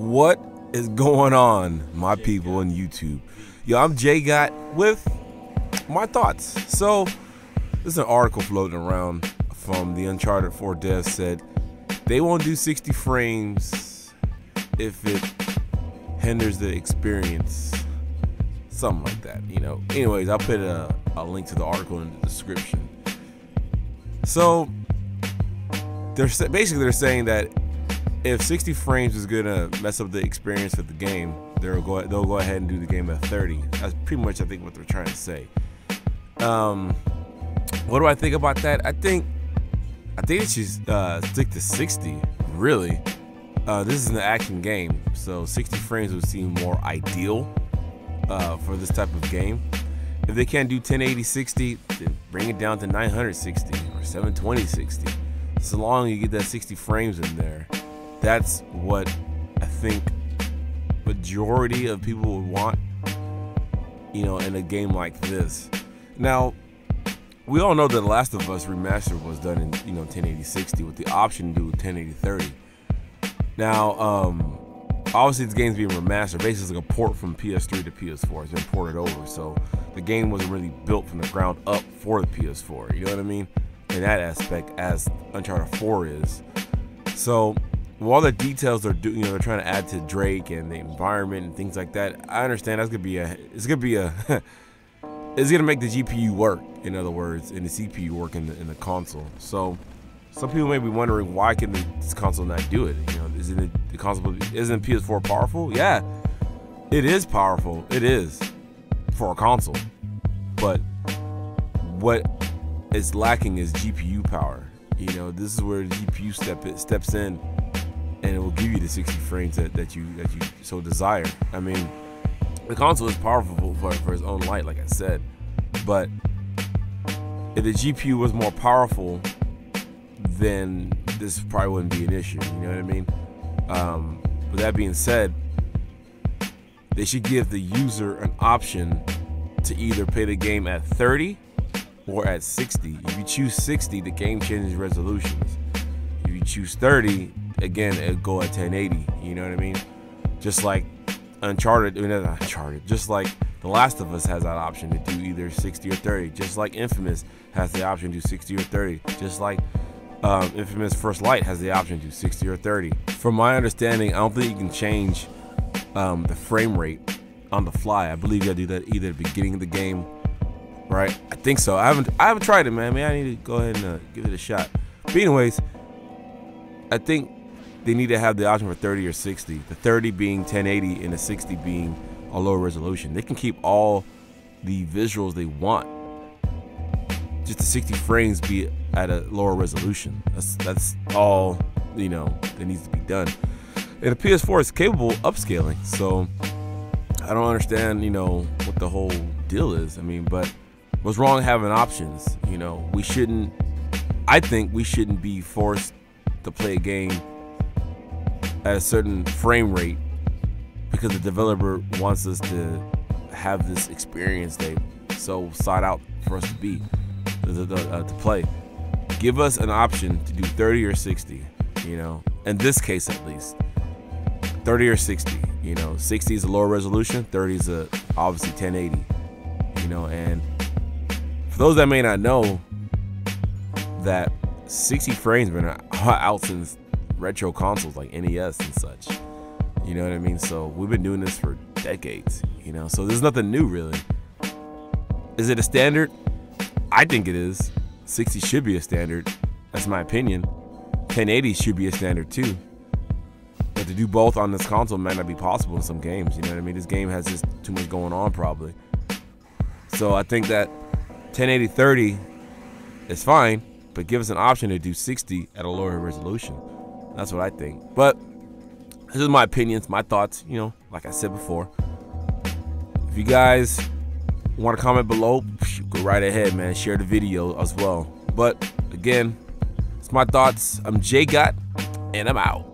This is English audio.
What is going on, my people on YouTube? Yo, I'm JGott with my thoughts. So, there's an article floating around from the Uncharted 4 devs said they won't do 60 frames if it hinders the experience. Something like that, you know. Anyways, I'll put a link to the article in the description. So, they're saying that if 60 frames is gonna mess up the experience of the game, they'll go ahead and do the game at 30. That's pretty much, I think, what they're trying to say. What do I think about that? I think it should stick to 60. Really, this is an action game, so 60 frames would seem more ideal for this type of game. If they can't do 1080 60, then bring it down to 960 or 720 60. So long as you get that 60 frames in there, that's what I think majority of people would want, you know, in a game like this. Now, we all know that The Last of Us Remastered was done in, you know, 1080 60 with the option to do 1080 30. Now, obviously this game's being remastered. Basically, it's like a port from PS3 to PS4. It's been ported over, so the game wasn't really built from the ground up for the PS4. You know what I mean? In that aspect, as Uncharted 4 is. So, with all the details they're doing, you know, they're trying to add to Drake and the environment and things like that. I understand it's gonna make the GPU work. In other words, and the CPU work in the console. So, some people may be wondering, why can this console not do it? You know, isn't PS4 powerful? Yeah, it is powerful. It is for a console, but what is lacking is GPU power. You know, this is where the GPU steps in, and it will give you the 60 frames that you so desire. I mean, the console is powerful for its own light, like I said, but if the GPU was more powerful, then this probably wouldn't be an issue. You know what I mean? With that being said, they should give the user an option to either play the game at 30 or at 60. If you choose 60, the game changes resolutions. If you choose 30, again, it'll go at 1080. You know what I mean? Just like just like The Last of Us has that option to do either 60 or 30. Just like Infamous has the option to do 60 or 30. Just like Infamous First Light has the option to do 60 or 30. From my understanding, I don't think you can change the frame rate on the fly. I believe you gotta do that either at the beginning of the game, right? I think so. I haven't tried it, man. Maybe I need to go ahead and give it a shot. But anyways, I think they need to have the option for 30 or 60. The 30 being 1080 and the 60 being a lower resolution. They can keep all the visuals they want. Just the 60 frames be at a lower resolution. That's all, you know, that needs to be done. And the PS4 is capable of upscaling, so I don't understand, you know, what the whole deal is. I mean, but what's wrong having options? You know, I think we shouldn't be forced to play a game at a certain frame rate because the developer wants us to have this experience they so sought out for us to be to play. Give us an option to do 30 or 60, you know, in this case at least. 30 or 60, you know, 60 is a lower resolution, 30 is obviously 1080, you know. And for those that may not know, that 60 frames been out since retro consoles like NES and such, you know what I mean? So we've been doing this for decades, you know, so there's nothing new really. Is it a standard? I think it is. 60 should be a standard. That's my opinion. 1080 should be a standard too. But to do both on this console might not be possible in some games, you know what I mean? This game has just too much going on probably. So I think that 1080 30 is fine, but give us an option to do 60 at a lower resolution. That's what I think. But this is my opinions, my thoughts, you know, like I said before. If you guys want to comment below, go right ahead, man. Share the video as well. But again, it's my thoughts. I'm JGott, and I'm out.